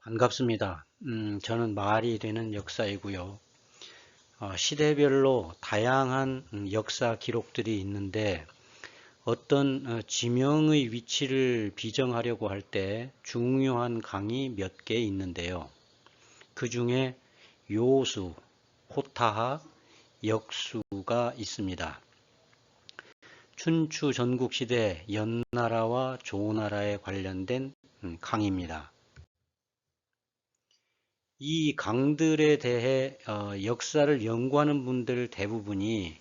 반갑습니다. 저는 말이 되는 역사이고요. 시대별로 다양한 역사 기록들이 있는데 어떤 지명의 위치를 비정하려고 할 때 중요한 강이 몇 개 있는데요. 그 중에 요수, 호타하, 역수가 있습니다. 춘추 전국시대 연나라와 조나라에 관련된 강입니다. 이 강들에 대해 역사를 연구하는 분들 대부분이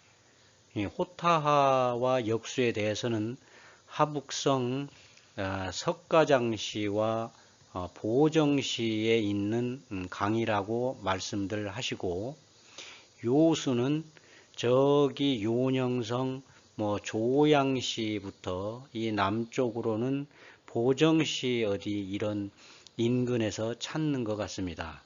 호타하와 역수에 대해서는 하북성 석가장시와 보정시에 있는 강이라고 말씀들 하시고, 요수는 저기 요녕성 조양시부터 이 남쪽으로는 보정시 어디 이런 인근에서 찾는 것 같습니다.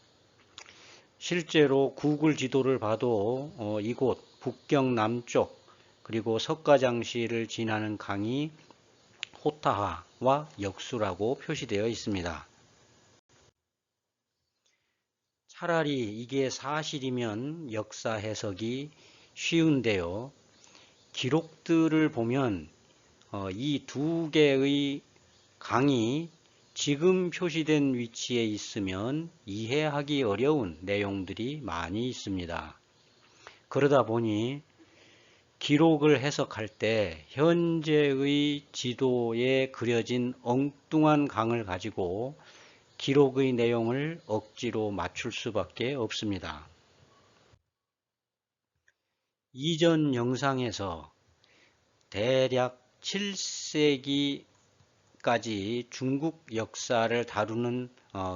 실제로 구글 지도를 봐도 이곳 북경 남쪽 그리고 석가장시를 지나는 강이 호타하와 역수라고 표시되어 있습니다. 차라리 이게 사실이면 역사 해석이 쉬운데요. 기록들을 보면 이 두 개의 강이 지금 표시된 위치에 있으면 이해하기 어려운 내용들이 많이 있습니다. 그러다 보니 기록을 해석할 때 현재의 지도에 그려진 엉뚱한 강을 가지고 기록의 내용을 억지로 맞출 수밖에 없습니다. 이전 영상에서 대략 7세기 까지 중국 역사를 다루는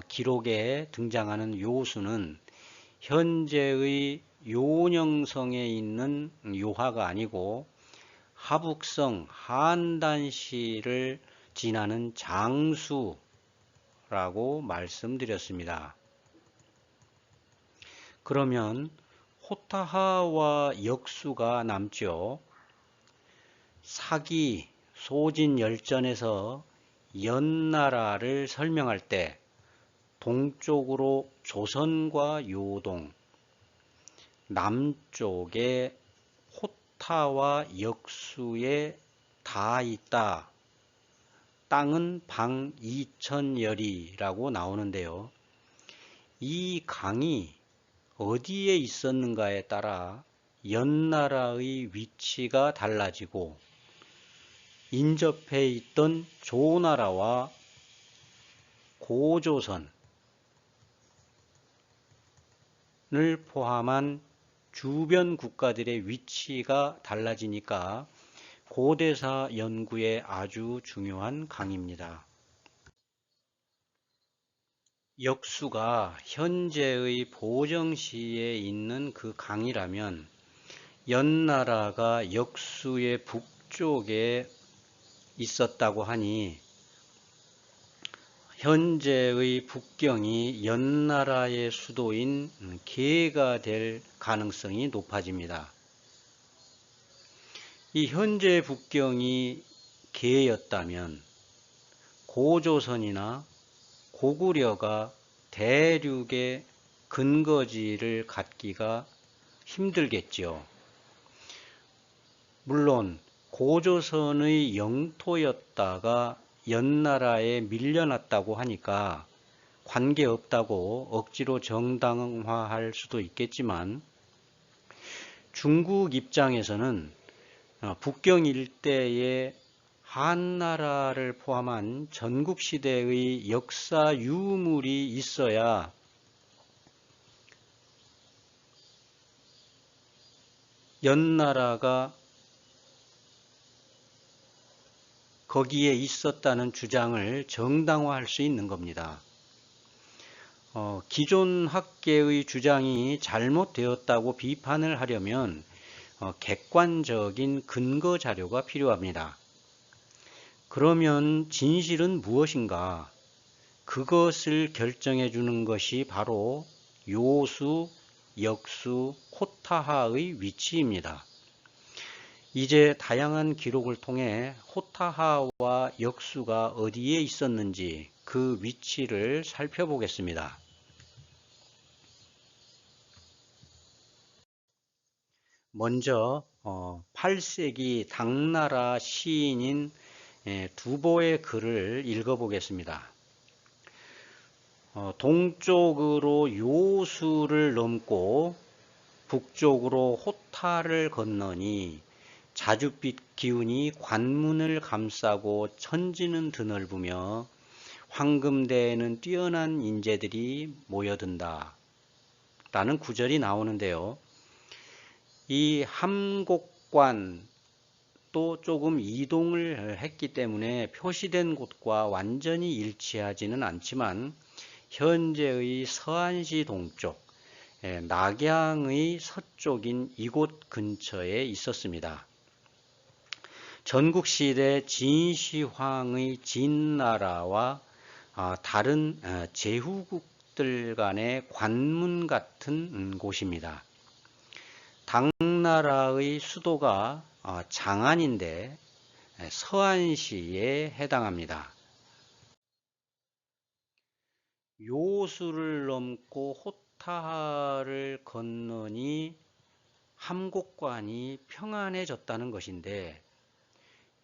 기록에 등장하는 요수는 현재의 요녕성에 있는 요하가 아니고 하북성 한단시를 지나는 장수라고 말씀드렸습니다. 그러면 호타하와 역수가 남죠. 사기, 소진열전에서 연나라를 설명할 때 동쪽으로 조선과 요동, 남쪽에 호타와 역수에 다 있다. 땅은 방 2000여리라고 나오는데요. 이 강이 어디에 있었는가에 따라 연나라의 위치가 달라지고 인접해 있던 조나라와 고조선을 포함한 주변 국가들의 위치가 달라지니까 고대사 연구에 아주 중요한 강입니다. 역수가 현재의 보정시에 있는 그 강이라면 연나라가 역수의 북쪽에 있었다고 하니 현재의 북경이 연나라의 수도인 개가 될 가능성이 높아집니다. 이 현재 북경이 개였다면 고조선이나 고구려가 대륙의 근거지를 갖기가 힘들겠지요. 물론 고조선의 영토였다가 연나라에 밀려났다고 하니까 관계없다고 억지로 정당화할 수도 있겠지만 중국 입장에서는 북경 일대에 한나라를 포함한 전국시대의 역사 유물이 있어야 연나라가 거기에 있었다는 주장을 정당화할 수 있는 겁니다. 기존 학계의 주장이 잘못되었다고 비판을 하려면 객관적인 근거 자료가 필요합니다. 그러면 진실은 무엇인가? 그것을 결정해 주는 것이 바로 요수, 역수, 호타하의 위치입니다. 이제 다양한 기록을 통해 호타하와 역수가 어디에 있었는지 그 위치를 살펴보겠습니다. 먼저 8세기 당나라 시인인 두보의 글을 읽어보겠습니다. 동쪽으로 요수를 넘고 북쪽으로 호타를 건너니 자줏빛 기운이 관문을 감싸고 천지는 드넓으며 황금대에는 뛰어난 인재들이 모여든다 라는 구절이 나오는데요. 이 함곡관 또 조금 이동을 했기 때문에 표시된 곳과 완전히 일치하지는 않지만 현재의 서안시 동쪽, 낙양의 서쪽인 이곳 근처에 있었습니다. 전국시대 진시황의 진나라와 다른 제후국들 간의 관문 같은 곳입니다. 당나라의 수도가 장안인데 서안시에 해당합니다. 요수를 넘고 호타를 건너니 함곡관이 평안해졌다는 것인데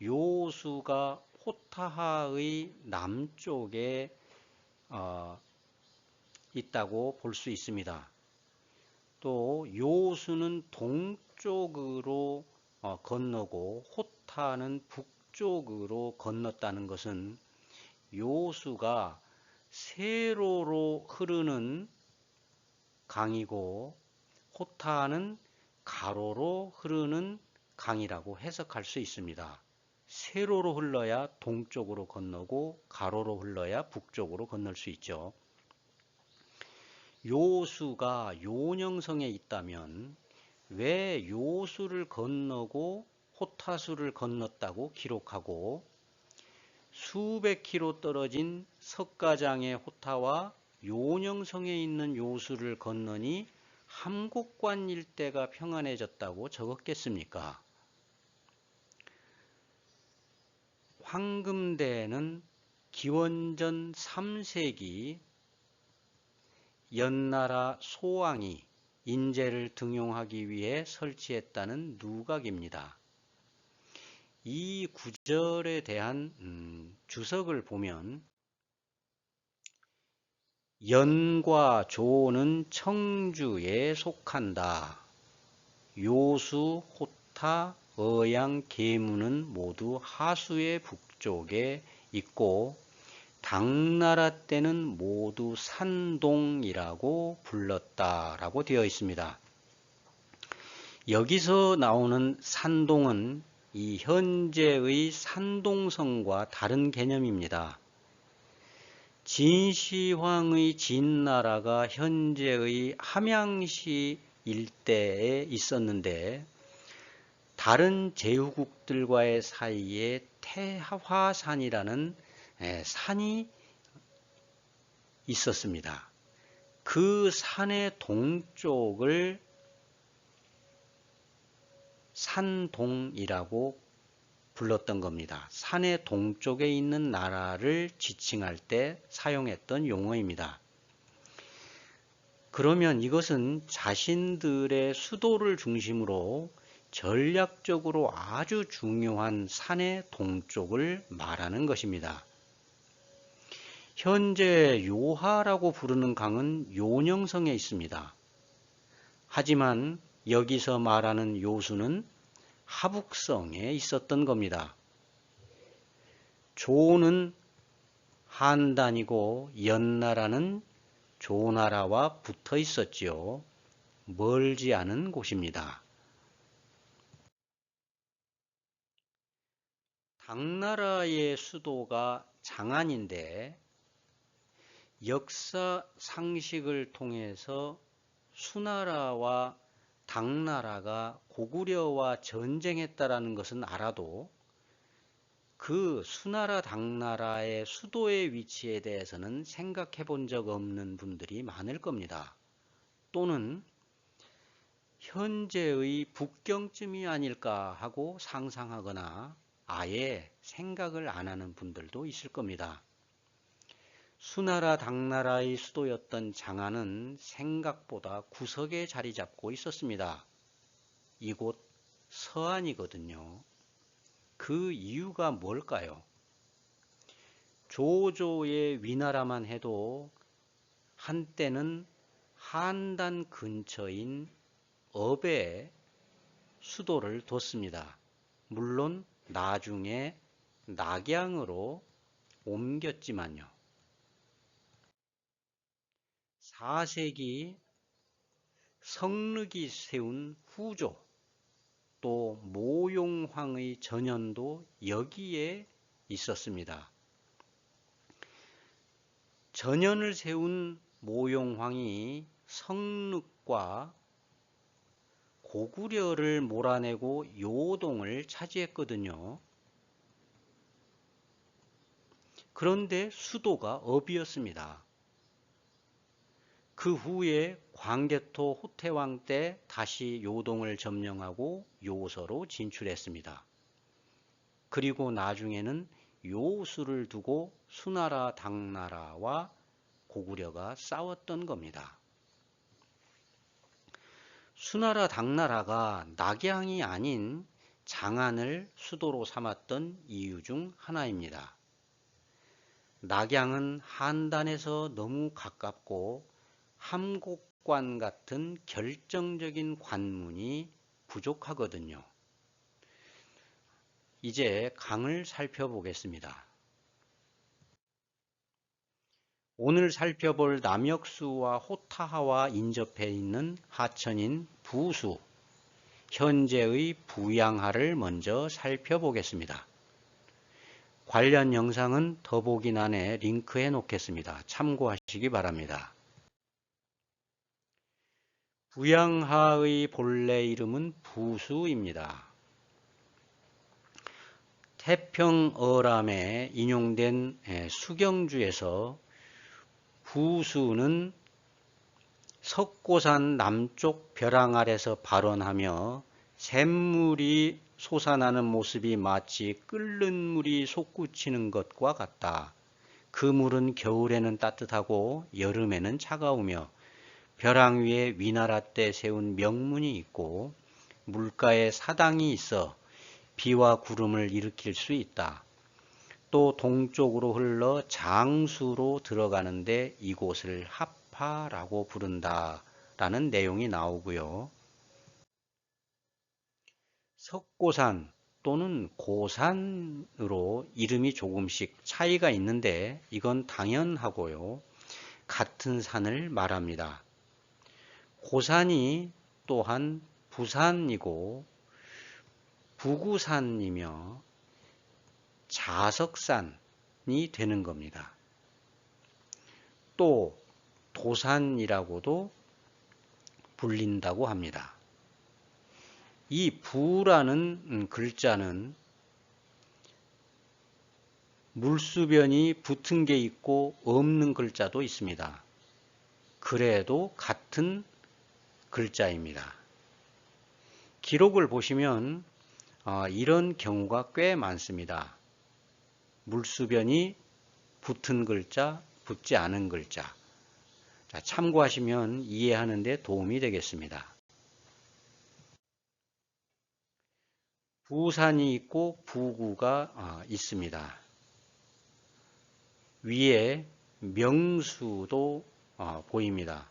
요수가 호타하의 남쪽에 있다고 볼 수 있습니다. 또 요수는 동쪽으로 건너고 호타는 북쪽으로 건넜다는 것은 요수가 세로로 흐르는 강이고 호타는 가로로 흐르는 강이라고 해석할 수 있습니다. 세로로 흘러야 동쪽으로 건너고 가로로 흘러야 북쪽으로 건널 수 있죠. 요수가 요녕성에 있다면 왜 요수를 건너고 호타수를 건넜다고 기록하고 수백 킬로 떨어진 석가장의 호타와 요녕성에 있는 요수를 건너니 함곡관 일대가 평안해졌다고 적었겠습니까? 황금대는 기원전 3세기 연나라 소왕이 인재를 등용하기 위해 설치했다는 누각입니다. 이 구절에 대한 주석을 보면 연과 조는 청주에 속한다. 요수, 호타, 어양, 계무는 모두 하수의 북쪽에 있고 당나라 때는 모두 산동이라고 불렀다라고 되어 있습니다. 여기서 나오는 산동은 이 현재의 산동성과 다른 개념입니다. 진시황의 진나라가 현재의 함양시 일대에 있었는데 다른 제후국들과의 사이에 태화산이라는 산이 있었습니다. 그 산의 동쪽을 산동이라고 불렀던 겁니다. 산의 동쪽에 있는 나라를 지칭할 때 사용했던 용어입니다. 그러면 이것은 자신들의 수도를 중심으로 전략적으로 아주 중요한 산의 동쪽을 말하는 것입니다. 현재 요하라고 부르는 강은 요녕성에 있습니다. 하지만 여기서 말하는 요수는 하북성에 있었던 겁니다. 조는 한단이고 연나라는 조나라와 붙어 있었지요. 멀지 않은 곳입니다. 당나라의 수도가 장안인데 역사 상식을 통해서 수나라와 당나라가 고구려와 전쟁했다라는 것은 알아도 그 수나라 당나라의 수도의 위치에 대해서는 생각해 본 적 없는 분들이 많을 겁니다. 또는 현재의 북경쯤이 아닐까 하고 상상하거나 아예 생각을 안 하는 분들도 있을 겁니다. 수나라 당나라의 수도였던 장안은 생각보다 구석에 자리 잡고 있었습니다. 이곳 서안이거든요. 그 이유가 뭘까요? 조조의 위나라만 해도 한때는 한단 근처인 업에 수도를 뒀습니다. 물론 나중에 낙양으로 옮겼지만요. 4세기 성륵이 세운 후조, 또 모용황의 전현도 여기에 있었습니다. 전현을 세운 모용황이 성륵과 고구려를 몰아내고 요동을 차지했거든요. 그런데 수도가 업이었습니다. 그 후에 광개토 호태왕 때 다시 요동을 점령하고 요서로 진출했습니다. 그리고 나중에는 요수를 두고 수나라 당나라와 고구려가 싸웠던 겁니다. 수나라 당나라가 낙양이 아닌 장안을 수도로 삼았던 이유 중 하나입니다. 낙양은 한단에서 너무 가깝고 함곡관 같은 결정적인 관문이 부족하거든요. 이제 강을 살펴보겠습니다. 오늘 살펴볼 남역수와 호타하와 인접해 있는 하천인 부수, 현재의 부양하를 먼저 살펴보겠습니다. 관련 영상은 더보기란에 링크해 놓겠습니다. 참고하시기 바랍니다. 부양하의 본래 이름은 부수입니다. 태평어람에 인용된 수경주에서 부수는 석고산 남쪽 벼랑 아래서 발원하며 샘물이 솟아나는 모습이 마치 끓는 물이 솟구치는 것과 같다. 그 물은 겨울에는 따뜻하고 여름에는 차가우며 벼랑 위에 위나라 때 세운 명문이 있고 물가에 사당이 있어 비와 구름을 일으킬 수 있다. 또 동쪽으로 흘러 장수로 들어가는데 이곳을 합하라고 부른다 라는 내용이 나오고요. 석고산 또는 고산으로 이름이 조금씩 차이가 있는데 이건 당연하고요. 같은 산을 말합니다. 고산이 또한 부산이고 부구산이며 자석산이 되는 겁니다. 또 도산이라고도 불린다고 합니다. 이 부라는 글자는 물수변이 붙은 게 있고 없는 글자도 있습니다. 그래도 같은 글자입니다. 기록을 보시면 이런 경우가 꽤 많습니다. 물수변이 붙은 글자, 붙지 않은 글자. 자, 참고하시면 이해하는 데 도움이 되겠습니다. 부산이 있고 부구가 있습니다. 위에 명수도 보입니다.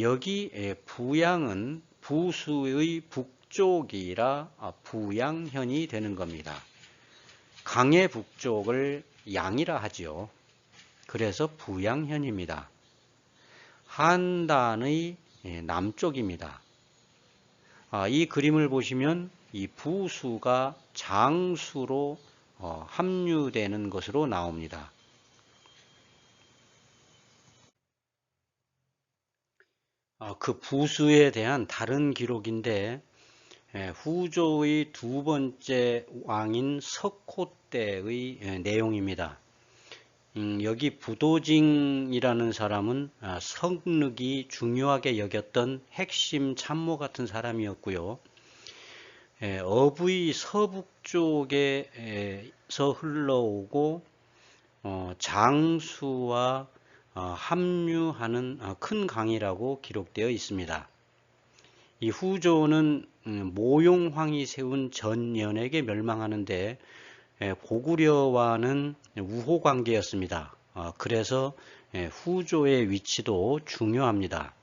여기 부양은 부수의 북쪽이라 부양현이 되는 겁니다. 강의 북쪽을 양이라 하지요. 그래서 부양현입니다. 한단의 남쪽입니다. 이 그림을 보시면 이 부수가 장수로 합류되는 것으로 나옵니다. 그 부수에 대한 다른 기록인데 후조의 두 번째 왕인 석호 때의 내용입니다. 여기 부도징이라는 사람은 성륵이 중요하게 여겼던 핵심 참모 같은 사람이었고요. 어부의 서북쪽에서 흘러오고 장수와 합류하는 큰 강이라고 기록되어 있습니다. 이 후조는 모용황이 세운 전연에게 멸망하는데 고구려와는 우호 관계였습니다. 그래서 후조의 위치도 중요합니다.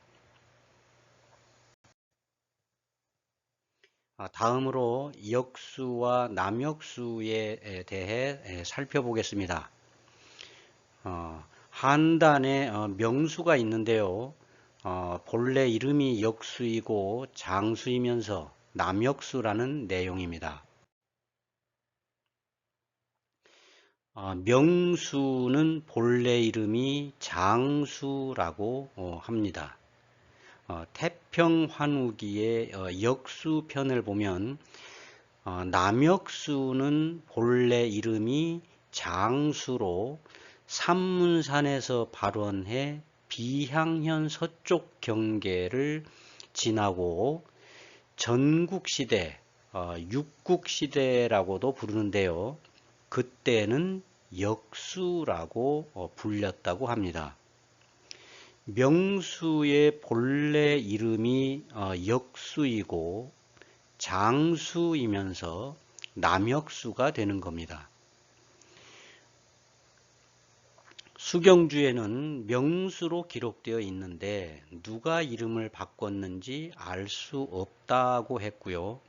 다음으로 역수와 남역수에 대해 살펴보겠습니다. 한단에 명수가 있는데요. 본래 이름이 역수이고 장수이면서 남역수라는 내용입니다. 명수는 본래 이름이 장수라고 합니다. 태평환우기의 역수편을 보면 남역수는 본래 이름이 장수로 삼문산에서 발원해 비향현 서쪽 경계를 지나고 전국시대, 육국시대라고도 부르는데요. 그때는 역수라고 불렸다고 합니다. 명수의 본래 이름이 역수이고 장수이면서 남역수가 되는 겁니다. 수경주에는 명수로 기록되어 있는데 누가 이름을 바꿨는지 알 수 없다고 했고요.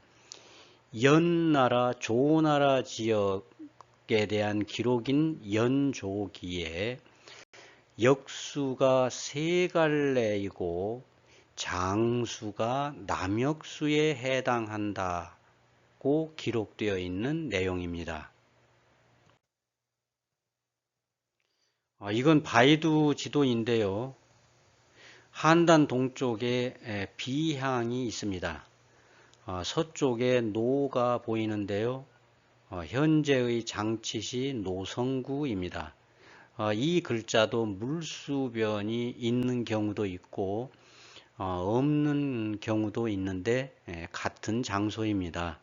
연나라 조나라 지역에 대한 기록인 연조기에 역수가 세 갈래이고 장수가 남역수에 해당한다고 기록되어 있는 내용입니다. 이건 바이두 지도인데요. 한단 동쪽에 비향이 있습니다. 서쪽에 노가 보이는데요. 현재의 장치시 노성구입니다. 이 글자도 물수변이 있는 경우도 있고 없는 경우도 있는데 같은 장소입니다.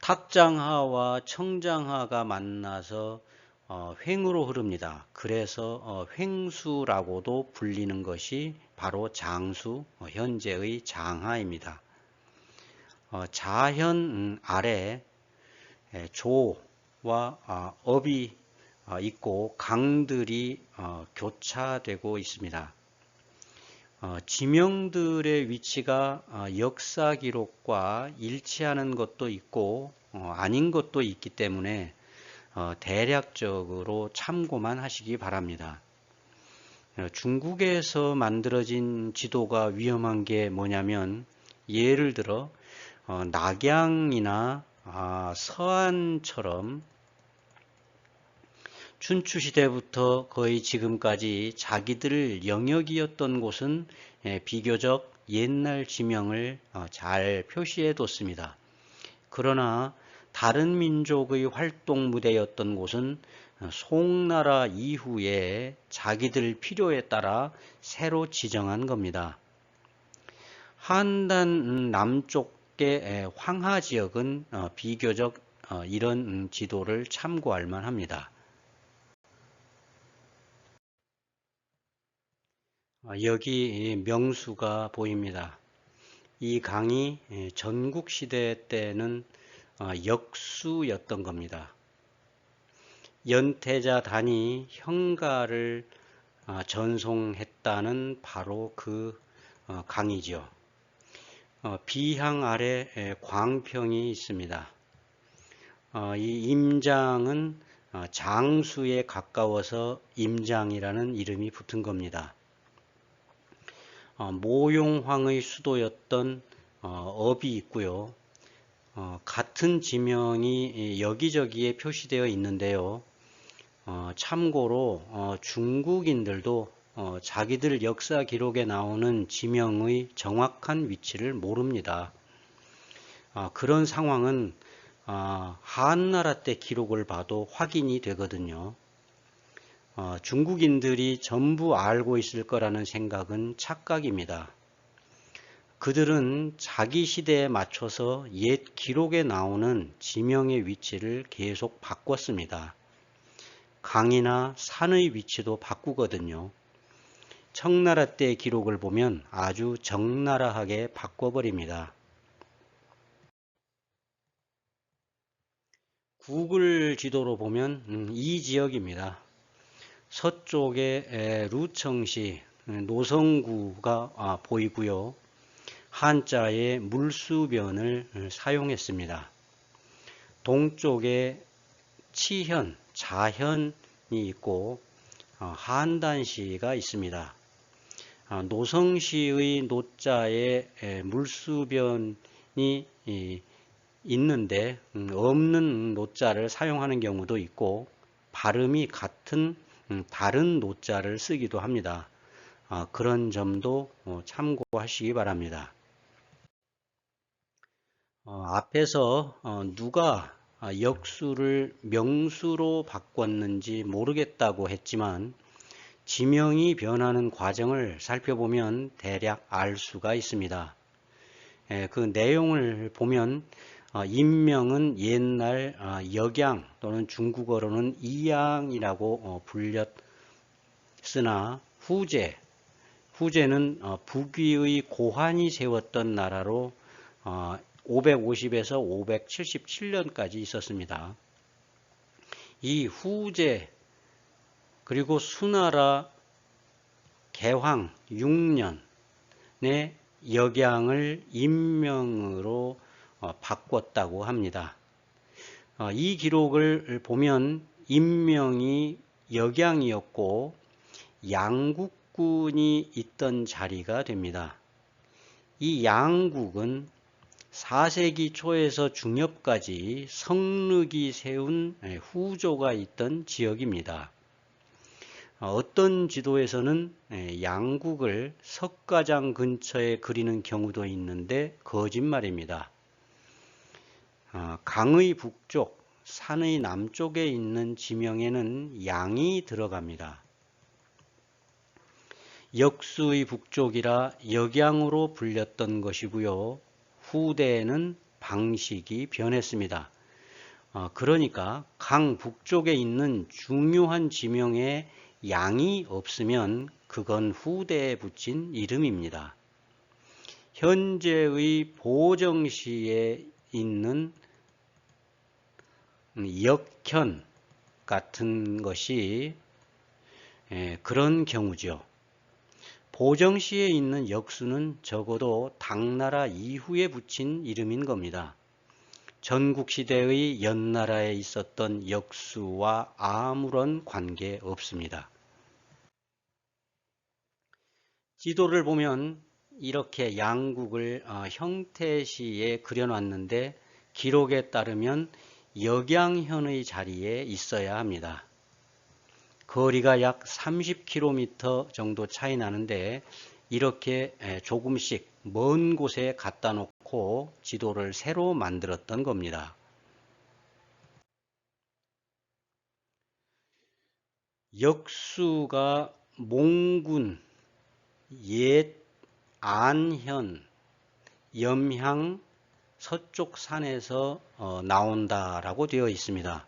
탁장하와 청장하가 만나서 횡으로 흐릅니다. 그래서 횡수라고도 불리는 것이 바로 장수, 현재의 장하입니다. 자현 아래 조와 업이 있고 강들이 교차되고 있습니다. 지명들의 위치가 역사 기록과 일치하는 것도 있고 아닌 것도 있기 때문에 대략적으로 참고만 하시기 바랍니다. 중국에서 만들어진 지도가 위험한 게 뭐냐면 예를 들어 낙양이나 서안처럼 춘추시대부터 거의 지금까지 자기들 영역이었던 곳은 비교적 옛날 지명을 잘 표시해 뒀습니다. 그러나 다른 민족의 활동 무대였던 곳은 송나라 이후에 자기들 필요에 따라 새로 지정한 겁니다. 한단 남쪽의 황하 지역은 비교적 이런 지도를 참고할 만합니다. 여기 명수가 보입니다. 이 강이 전국시대 때는 역수였던 겁니다. 연태자단이 현가를 전송했다는 바로 그 강이죠. 비향 아래 광평이 있습니다. 이 임장은 장수에 가까워서 임장이라는 이름이 붙은 겁니다. 모용황의 수도였던 업이 있고요. 같은 지명이 여기저기에 표시되어 있는데요. 참고로 중국인들도 자기들 역사 기록에 나오는 지명의 정확한 위치를 모릅니다. 그런 상황은 한나라 때 기록을 봐도 확인이 되거든요. 중국인들이 전부 알고 있을 거라는 생각은 착각입니다. 그들은 자기 시대에 맞춰서 옛 기록에 나오는 지명의 위치를 계속 바꿨습니다. 강이나 산의 위치도 바꾸거든요. 청나라 때 기록을 보면 아주 적나라하게 바꿔버립니다. 구글 지도로 보면 이 지역입니다. 서쪽에 루청시 노성구가 보이고요. 한자의 물수변을 사용했습니다. 동쪽에 치현, 자현이 있고 한단시가 있습니다. 노성시의 노자에 물수변이 있는데 없는 노자를 사용하는 경우도 있고 발음이 같은 다른 노자를 쓰기도 합니다. 그런 점도 참고하시기 바랍니다. 앞에서 누가 역수를 명수로 바꿨는지 모르겠다고 했지만 지명이 변하는 과정을 살펴보면 대략 알 수가 있습니다. 그 내용을 보면 인명은 옛날 역양 또는 중국어로는 이양이라고 불렸으나 후제는 북위의 고환이 세웠던 나라로 550에서 577년까지 있었습니다. 이 후제 그리고 수나라 개황 6년에 역양을 인명으로 바꿨다고 합니다. 이 기록을 보면 인명이 역양이었고 양국군이 있던 자리가 됩니다. 이 양국은 4세기 초에서 중엽까지 성륵이 세운 후조가 있던 지역입니다. 어떤 지도에서는 양국을 석가장 근처에 그리는 경우도 있는데 거짓말입니다. 강의 북쪽, 산의 남쪽에 있는 지명에는 양이 들어갑니다. 역수의 북쪽이라 역양으로 불렸던 것이고요. 후대에는 방식이 변했습니다. 그러니까 강 북쪽에 있는 중요한 지명에 양이 없으면 그건 후대에 붙인 이름입니다. 현재의 보정시에 있는 역현 같은 것이 그런 경우죠. 보정시에 있는 역수는 적어도 당나라 이후에 붙인 이름인 겁니다. 전국시대의 연나라에 있었던 역수와 아무런 관계 없습니다. 지도를 보면 이렇게 양국을 형태시에 그려놨는데 기록에 따르면 역양현의 자리에 있어야 합니다. 거리가 약 30km 정도 차이 나는데 이렇게 조금씩 먼 곳에 갖다 놓고 지도를 새로 만들었던 겁니다. 역수가 몽군, 옛, 안현, 염향, 서쪽 산에서 나온다라고 되어 있습니다.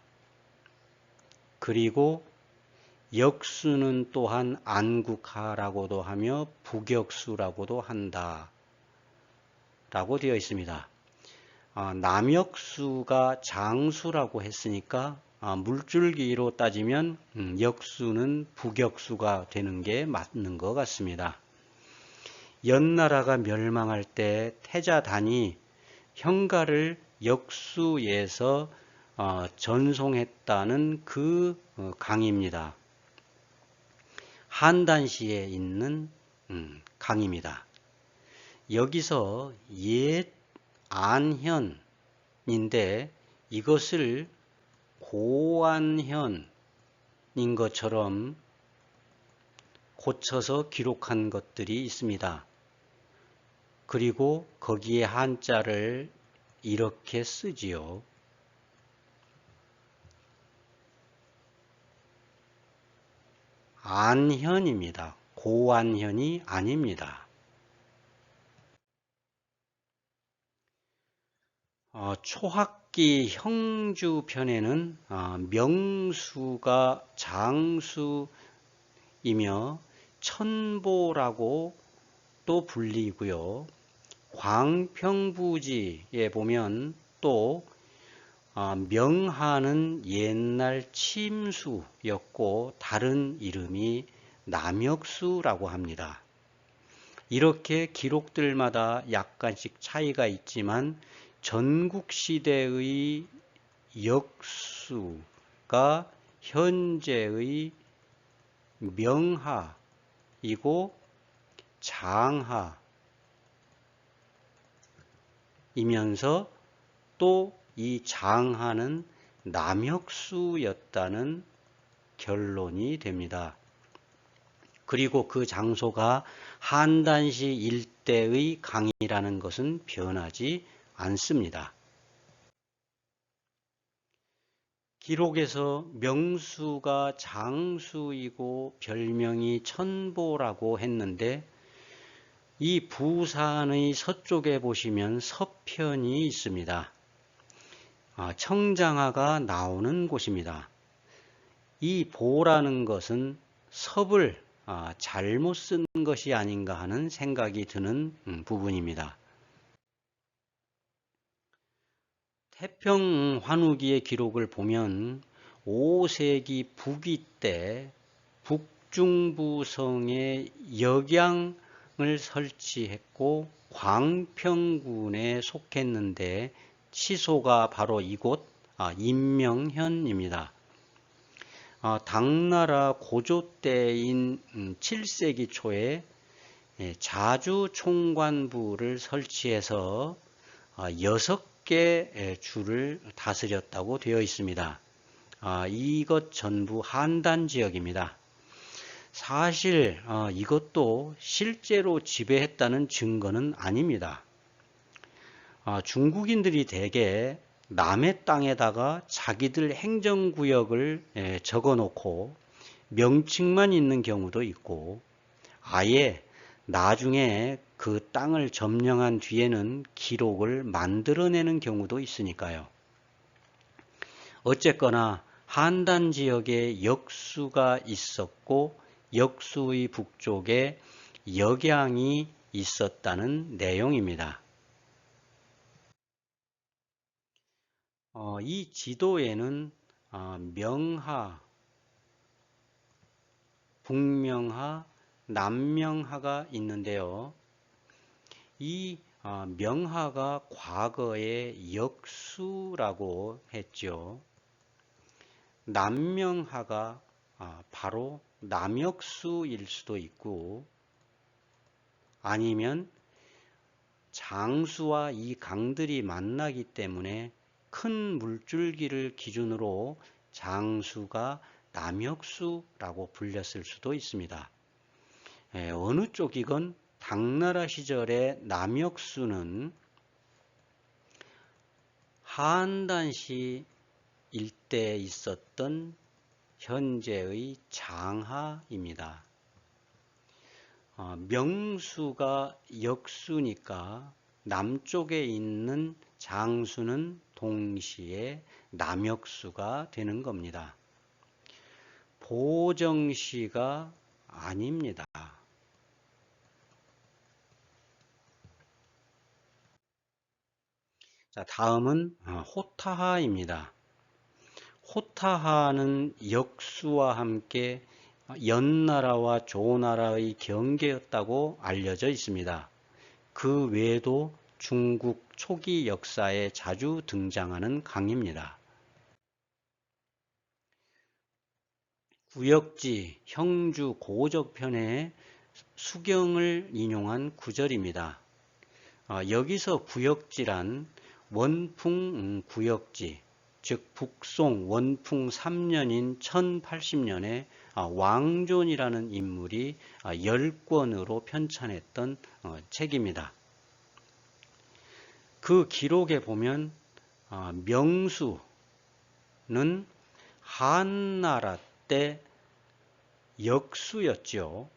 그리고 역수는 또한 안국하라고도 하며 북역수라고도 한다 라고 되어 있습니다. 남역수가 장수라고 했으니까 물줄기로 따지면 역수는 북역수가 되는 게 맞는 것 같습니다. 연나라가 멸망할 때 태자단이 형가를 역수에서 전송했다는 그 강입니다. 한단시에 있는 강입니다. 여기서 옛 안현인데 이것을 고안현인 것처럼 고쳐서 기록한 것들이 있습니다. 그리고 거기에 한자를 이렇게 쓰지요. 안현입니다. 고안현이 아닙니다. 초학 구역기 형주편에는 명수가 장수이며 천보라고 또 불리고요. 광평부지에 보면 또 명하는 옛날 침수였고 다른 이름이 남역수라고 합니다. 이렇게 기록들마다 약간씩 차이가 있지만 전국시대의 역수가 현재의 명하이고 장하이면서 또 이 장하는 남역수였다는 결론이 됩니다. 그리고 그 장소가 한단시 일대의 강이라는 것은 변하지 않습니다. 기록에서 명수가 장수이고 별명이 천보라고 했는데 이 부산의 서쪽에 보시면 서편이 있습니다. 청장하가 나오는 곳입니다. 이 보라는 것은 섭을 잘못 쓴 것이 아닌가 하는 생각이 드는 부분입니다. 태평 환우기의 기록을 보면 5세기 북위 때 북중부성에 역양을 설치했고 광평군에 속했는데 치소가 바로 이곳 임명현입니다. 당나라 고조 때인 7세기 초에 자주 총관부를 설치해서 6개 주를 다스렸다고 되어 있습니다. 이것 전부 한단 지역입니다. 사실 이것도 실제로 지배했다는 증거는 아닙니다. 중국인들이 대개 남의 땅에다가 자기들 행정구역을 적어놓고 명칭만 있는 경우도 있고 아예 나중에 그 땅을 점령한 뒤에는 기록을 만들어내는 경우도 있으니까요. 어쨌거나 한단 지역에 역수가 있었고 역수의 북쪽에 역양이 있었다는 내용입니다. 이 지도에는 명하, 북명하, 남명하가 있는데요. 이 명하가 과거에 역수라고 했죠. 남명하가 바로 남역수일 수도 있고 아니면 장수와 이 강들이 만나기 때문에 큰 물줄기를 기준으로 장수가 남역수라고 불렸을 수도 있습니다. 어느 쪽이건 당나라 시절의 남역수는 한단시 일대에 있었던 현재의 장하입니다. 명수가 역수니까 남쪽에 있는 장수는 동시에 남역수가 되는 겁니다. 보정시가 아닙니다. 자, 다음은 호타하입니다. 호타하는 역수와 함께 연나라와 조나라의 경계였다고 알려져 있습니다. 그 외에도 중국 초기 역사에 자주 등장하는 강입니다. 구역지 형주 고적편의 수경을 인용한 구절입니다. 여기서 구역지란 원풍 구역지, 즉 북송 원풍 3년인 1080년에 왕존이라는 인물이 10권으로 편찬했던 책입니다. 그 기록에 보면 명수는 한나라 때 역수였죠.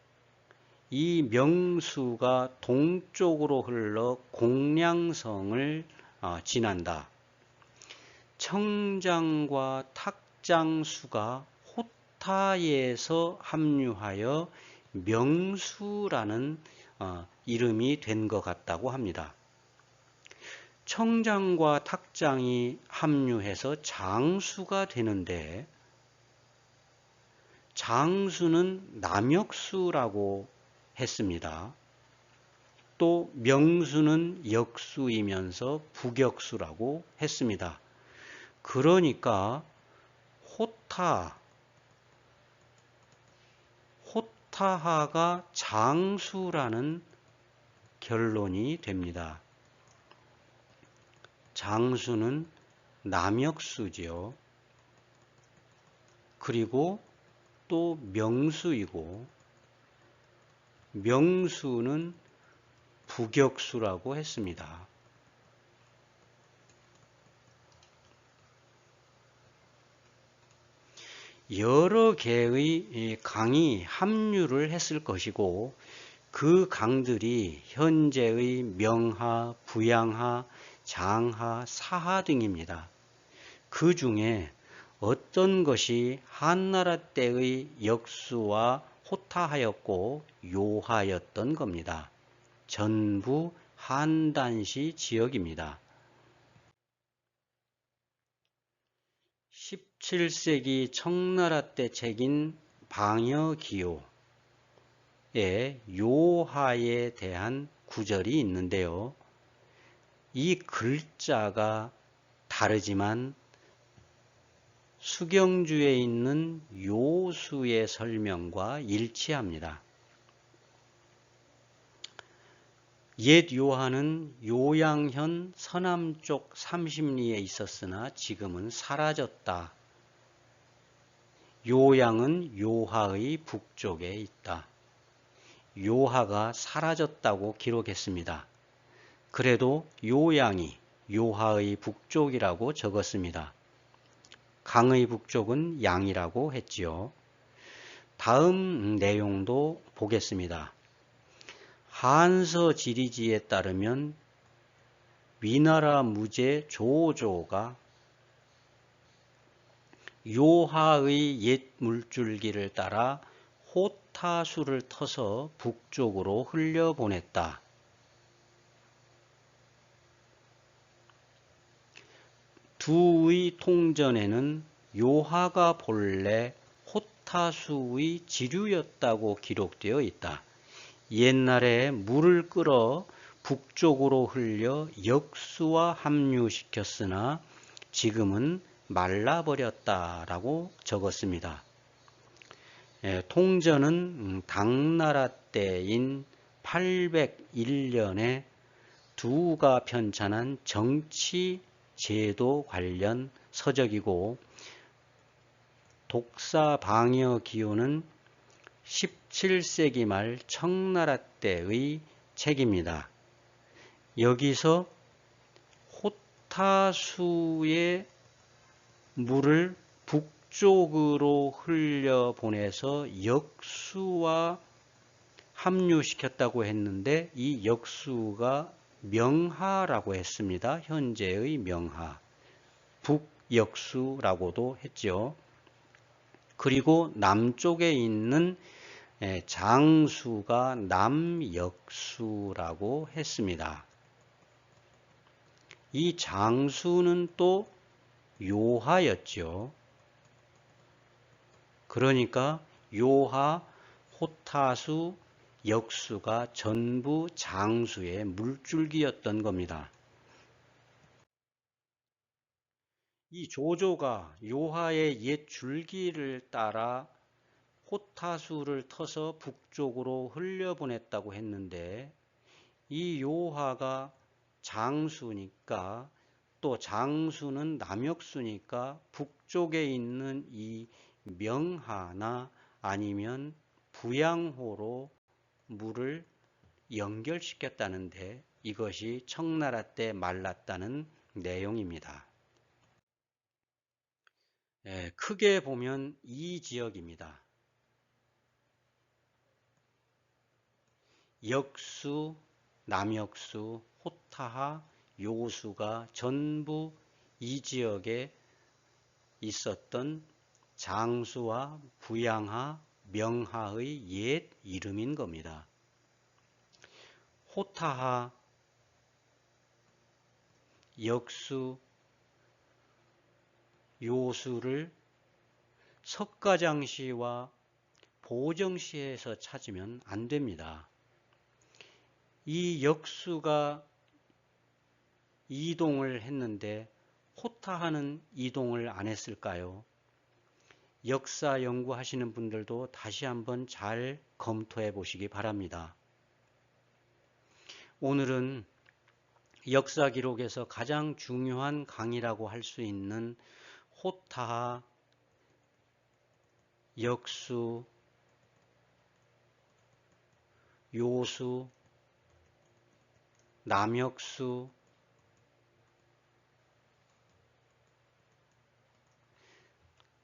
이 명수가 동쪽으로 흘러 공량성을 지난다. 청장과 탁장수가 호타에서 합류하여 명수라는 이름이 된 것 같다고 합니다. 청장과 탁장이 합류해서 장수가 되는데 장수는 남역수라고 했습니다. 또 명수는 역수이면서 부격수라고 했습니다. 그러니까 호타하가 장수라는 결론이 됩니다. 장수는 남역수지요. 그리고 또 명수이고 명수는 부격수라고 했습니다. 여러 개의 강이 합류를 했을 것이고 그 강들이 현재의 명하, 부양하, 장하, 사하 등입니다. 그 중에 어떤 것이 한나라 때의 역수와 호타하였고 요하였던 겁니다. 전부 한단시 지역입니다. 17세기 청나라 때 책인 방여기호에 요하에 대한 구절이 있는데요. 이 글자가 다르지만 수경주에 있는 요수의 설명과 일치합니다. 옛 요하는 요양현 서남쪽 30리에 있었으나 지금은 사라졌다. 요양은 요하의 북쪽에 있다. 요하가 사라졌다고 기록했습니다. 그래도 요양이 요하의 북쪽이라고 적었습니다. 강의 북쪽은 양이라고 했지요. 다음 내용도 보겠습니다. 한서지리지에 따르면 위나라 무제 조조가 요하의 옛 물줄기를 따라 호타수를 터서 북쪽으로 흘려보냈다. 두의 통전에는 요하가 본래 호타수의 지류였다고 기록되어 있다. 옛날에 물을 끌어 북쪽으로 흘려 역수와 합류시켰으나 지금은 말라버렸다라고 적었습니다. 통전은 당나라 때인 801년에 두가 편찬한 정치 제도 관련 서적이고 독사방여기호는 17세기 말 청나라 때의 책입니다. 여기서 호타수의 물을 북쪽으로 흘려보내서 역수와 합류시켰다고 했는데 이 역수가 명하라고 했습니다. 현재의 명하. 북역수라고도 했죠. 그리고 남쪽에 있는 장수가 남역수라고 했습니다. 이 장수는 또 요하였죠. 그러니까 요하, 호타수, 역수가 전부 장수의 물줄기였던 겁니다. 이 조조가 요하의 옛 줄기를 따라 호타수를 터서 북쪽으로 흘려보냈다고 했는데 이 요하가 장수니까 또 장수는 남역수니까 북쪽에 있는 이 명하나 아니면 부양호로 물을 연결시켰다는데 이것이 청나라 때 말랐다는 내용입니다. 크게 보면 이 지역입니다. 역수, 남역수, 호타하, 요수가 전부 이 지역에 있었던 장수와 부양하, 명하의 옛 이름인 겁니다. 호타하, 역수, 요수를 석가장시와 보정시에서 찾으면 안 됩니다. 이 역수가 이동을 했는데 호타하는 이동을 안 했을까요? 역사 연구하시는 분들도 다시 한번 잘 검토해 보시기 바랍니다. 오늘은 역사 기록에서 가장 중요한 강이라고 할 수 있는 호타하, 역수, 요수, 남역수,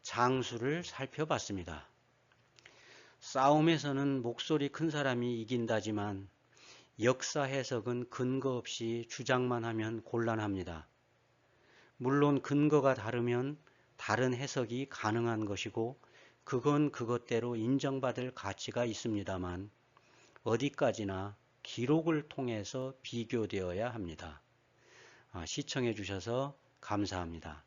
장수를 살펴봤습니다. 싸움에서는 목소리 큰 사람이 이긴다지만 역사 해석은 근거 없이 주장만 하면 곤란합니다. 물론 근거가 다르면 다른 해석이 가능한 것이고 그건 그것대로 인정받을 가치가 있습니다만 어디까지나 기록을 통해서 비교되어야 합니다. 시청해 주셔서 감사합니다.